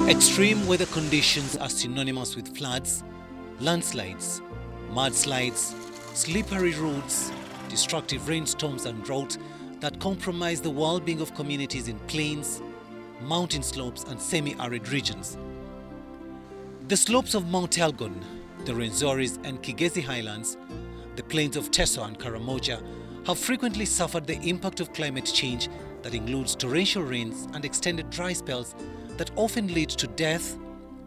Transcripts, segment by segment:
Extreme weather conditions are synonymous with floods, landslides, mudslides, slippery roads, destructive rainstorms and drought that compromise the well-being of communities in plains, mountain slopes and semi-arid regions. The slopes of Mount Elgon, the Rwenzoris and Kigezi Highlands, the plains of Teso and Karamoja have frequently suffered the impact of climate change that includes torrential rains and extended dry spells that often lead to death,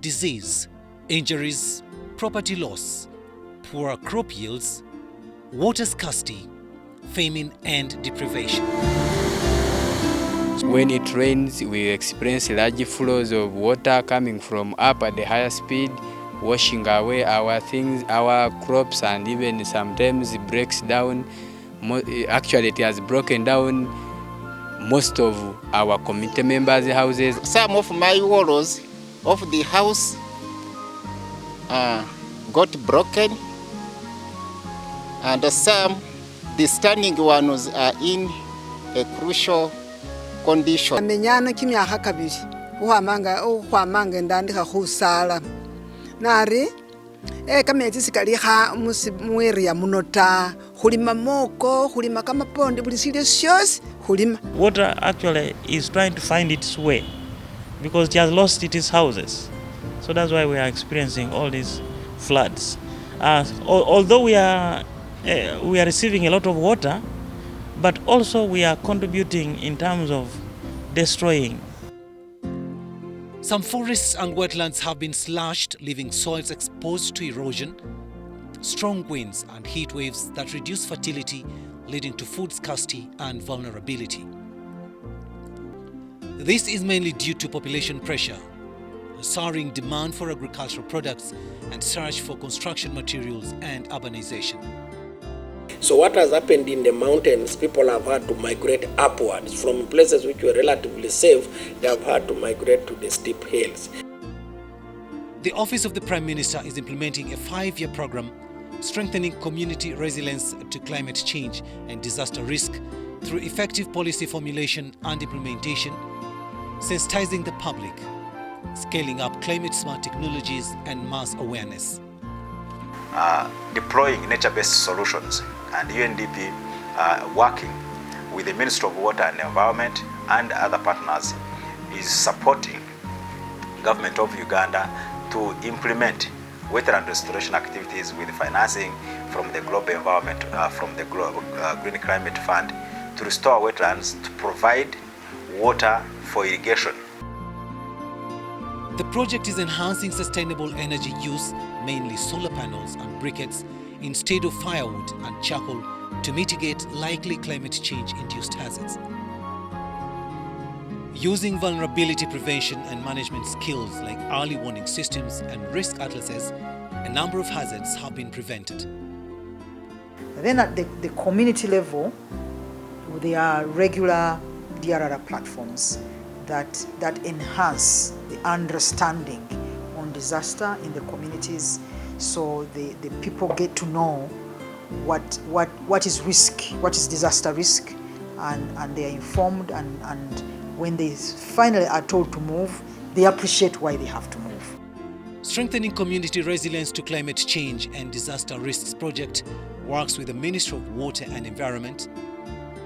disease, injuries, property loss, poor crop yields, water scarcity, famine and deprivation. When it rains, we experience large flows of water coming from up at the higher speed, washing away our things, our crops, and even sometimes it breaks down. Actually, it has broken down most of our community members' houses. Some of my walls of the house got broken, and some, the standing ones, are in a crucial condition. Amenyana kimyaka kabiri uhwamanga ndandika khusala nari kametsi sikali kha muarea munota khulima moko khulima kamaponde buli sile shosi khulima. Water actually is trying to find its way because it has lost its houses, so that's why we are experiencing all these floods. Although we are receiving a lot of water, but also we are contributing in terms of destroying. Some forests and wetlands have been slashed, leaving soils exposed to erosion, strong winds and heat waves that reduce fertility, leading to food scarcity and vulnerability. This is mainly due to population pressure, a soaring demand for agricultural products, and search for construction materials and urbanization. So what has happened in the mountains, people have had to migrate upwards. From places which were relatively safe, they have had to migrate to the steep hills. The Office of the Prime Minister is implementing a 5-year program strengthening community resilience to climate change and disaster risk through effective policy formulation and implementation, sensitizing the public, scaling up climate-smart technologies and mass awareness. Deploying nature-based solutions, and UNDP working with the Ministry of Water and Environment and other partners is supporting government of Uganda to implement wetland restoration activities with financing from the Global Environment, from the Green Climate Fund, to restore wetlands to provide water for irrigation. The project is enhancing sustainable energy use, mainly solar panels and briquettes, instead of firewood and charcoal, to mitigate likely climate change-induced hazards. Using vulnerability prevention and management skills like early warning systems and risk atlases, a number of hazards have been prevented. Then at the community level, there are regular DRR platforms that enhance the understanding on disaster in the communities, so the people get to know what is risk, what is disaster risk, and they are informed, and when they finally are told to move, they appreciate why they have to move. Strengthening community resilience to climate change and disaster risks project works with the Ministry of Water and Environment,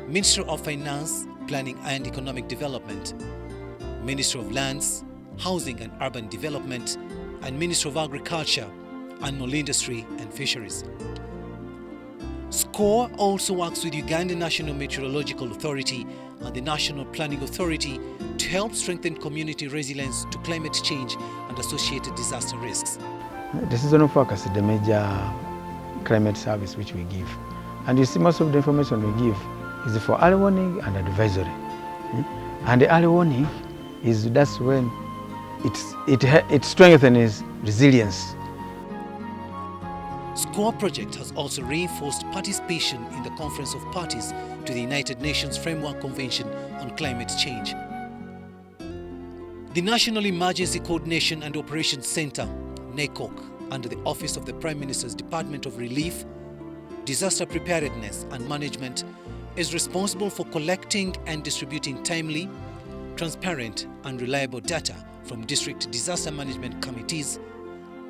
Ministry of Finance, Planning and Economic Development, Ministry of Lands, Housing and Urban Development, and Ministry of Agriculture, Animal Industry and Fisheries. SCORE also works with Uganda National Meteorological Authority and the National Planning Authority to help strengthen community resilience to climate change and associated disaster risks. The seasonal forecast is the major climate service which we give. And you see, most of the information we give is for early warning and advisory. And the early warning that's when it strengthens resilience. SCORE project has also reinforced participation in the Conference of Parties to the United Nations Framework Convention on Climate Change. The National Emergency Coordination and Operations Center, NECOC, under the Office of the Prime Minister's Department of Relief, Disaster Preparedness and Management, is responsible for collecting and distributing timely, transparent and reliable data from district disaster management committees,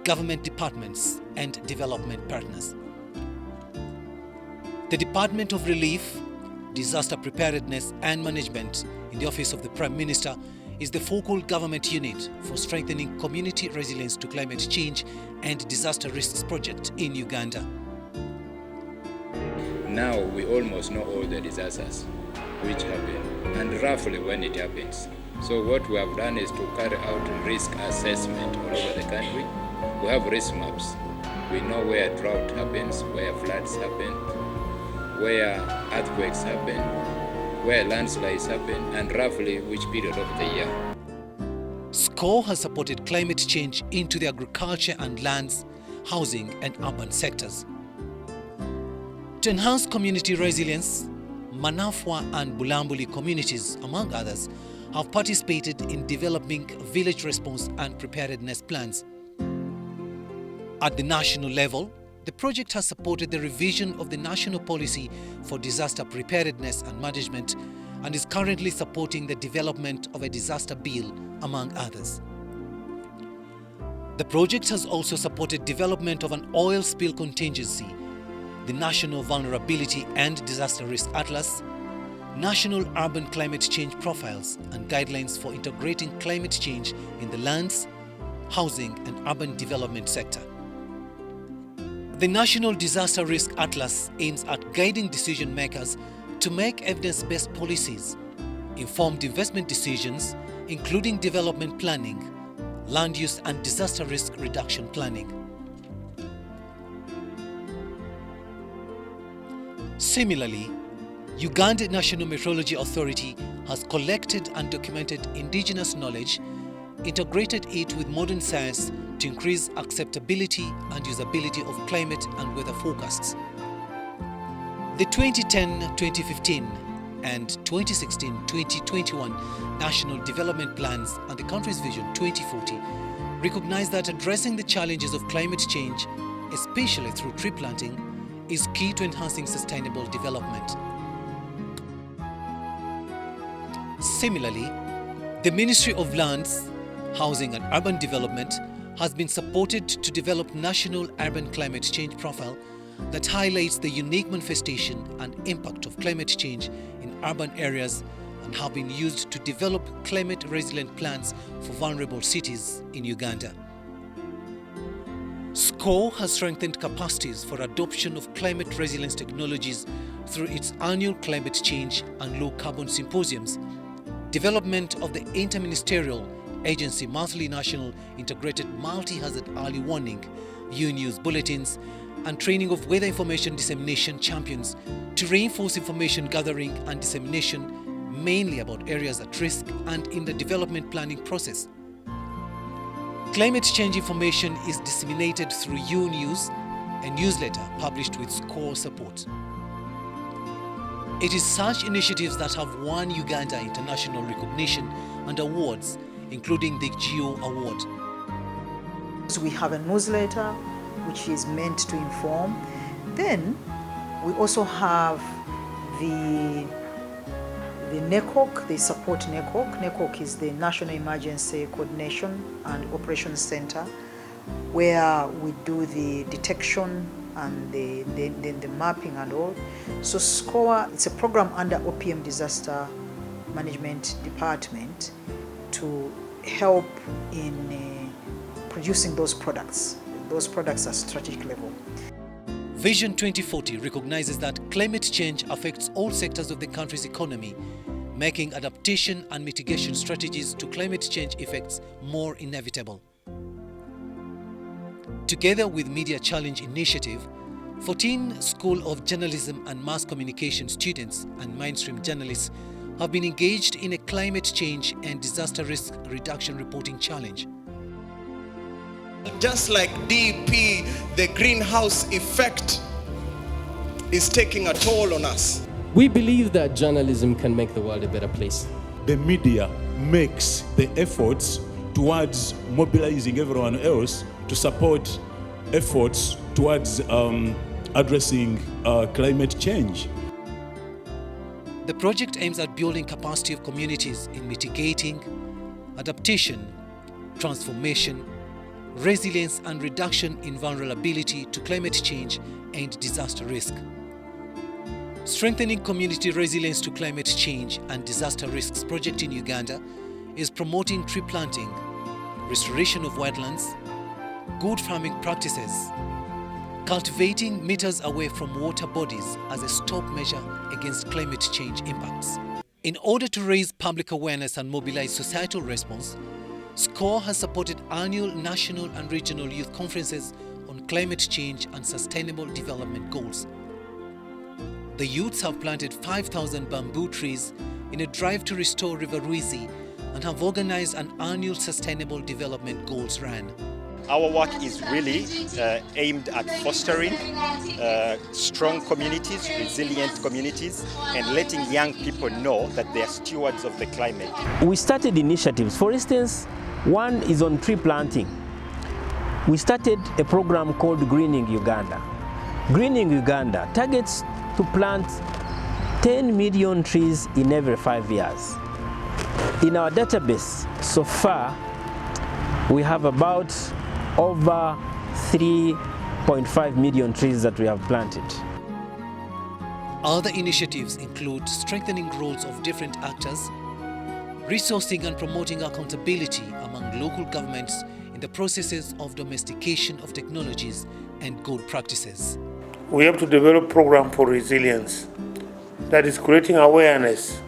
government departments, and development partners. The Department of Relief, Disaster Preparedness and Management in the Office of the Prime Minister is the focal government unit for strengthening community resilience to climate change and disaster risks project in Uganda. Now we almost know all the disasters which happen and roughly when it happens. So what we have done is to carry out risk assessment all over the country. We have risk maps. We know where drought happens, where floods happen, where earthquakes happen, where landslides happen, and roughly which period of the year. SCORE has supported climate change into the agriculture and lands, housing and urban sectors. To enhance community resilience, Manafwa and Bulambuli communities, among others, have participated in developing village response and preparedness plans. At the national level, the project has supported the revision of the National Policy for Disaster Preparedness and Management and is currently supporting the development of a disaster bill, among others. The project has also supported development of an oil spill contingency, the National Vulnerability and Disaster Risk Atlas, National Urban Climate Change Profiles and Guidelines for integrating climate change in the lands, housing and urban development sector. The National Disaster Risk Atlas aims at guiding decision makers to make evidence-based policies, informed investment decisions, including development planning, land use and disaster risk reduction planning. Similarly, Uganda National Meteorology Authority has collected and documented indigenous knowledge, integrated it with modern science to increase acceptability and usability of climate and weather forecasts. The 2010-2015 and 2016-2021 National Development Plans and the country's Vision 2040 recognize that addressing the challenges of climate change, especially through tree planting, is key to enhancing sustainable development. Similarly, the Ministry of Lands, Housing and Urban Development has been supported to develop National Urban Climate Change Profile that highlights the unique manifestation and impact of climate change in urban areas and have been used to develop climate-resilient plans for vulnerable cities in Uganda. SCORE has strengthened capacities for adoption of climate resilience technologies through its annual climate change and low-carbon symposiums, development of the interministerial agency monthly national integrated multi-hazard early warning (UNews) bulletins, and training of weather information dissemination champions to reinforce information gathering and dissemination mainly about areas at risk and in the development planning process. Climate change information is disseminated through UNews, a newsletter published with SCORE support. It is such initiatives that have won Uganda international recognition and awards, including the GEO Award. So we have a newsletter which is meant to inform. Then we also have the NECOC, they support NECOC. NECOC is the National Emergency Coordination and Operations Center, where we do the detection and the mapping and all. So SCORE, it's a program under OPM Disaster Management Department to help in producing those products. Those products at strategic level. Vision 2040 recognizes that climate change affects all sectors of the country's economy, making adaptation and mitigation strategies to climate change effects more inevitable. Together with Media Challenge Initiative, 14 School of Journalism and Mass Communication students and mainstream journalists have been engaged in a climate change and disaster risk reduction reporting challenge. Just like DP, the greenhouse effect is taking a toll on us. We believe that journalism can make the world a better place. The media makes the efforts towards mobilizing everyone else to support efforts towards addressing climate change. The project aims at building capacity of communities in mitigating, adaptation, transformation, resilience and reduction in vulnerability to climate change and disaster risk. Strengthening community resilience to climate change and disaster risks project in Uganda is promoting tree planting, restoration of wetlands, good farming practices, cultivating meters away from water bodies as a stop measure against climate change impacts. In order to raise public awareness and mobilize societal response, SCORE has supported annual national and regional youth conferences on climate change and sustainable development goals. The youths have planted 5,000 bamboo trees in a drive to restore River Ruizi and have organized an annual Sustainable Development Goals run. Our work is really aimed at fostering strong communities, resilient communities, and letting young people know that they are stewards of the climate. We started initiatives. For instance, one is on tree planting. We started a program called Greening Uganda. Greening Uganda targets to plant 10 million trees in every 5 years. In our database, so far, we have about over 3.5 million trees that we have planted. Other initiatives include strengthening roles of different actors, resourcing and promoting accountability among local governments in the processes of domestication of technologies and good practices. We have to develop a program for resilience that is creating awareness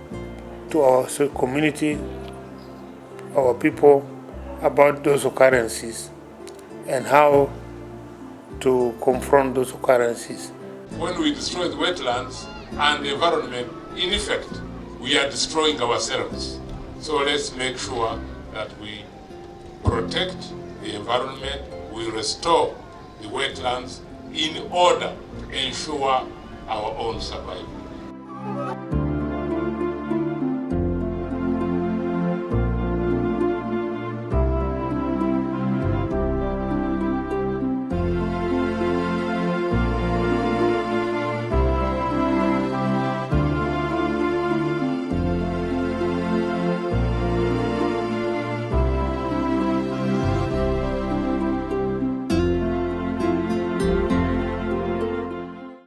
to our community, our people, about those occurrences and how to confront those occurrences. When we destroy the wetlands and the environment, in effect, we are destroying ourselves. So let's make sure that we protect the environment, we restore the wetlands in order to ensure our own survival.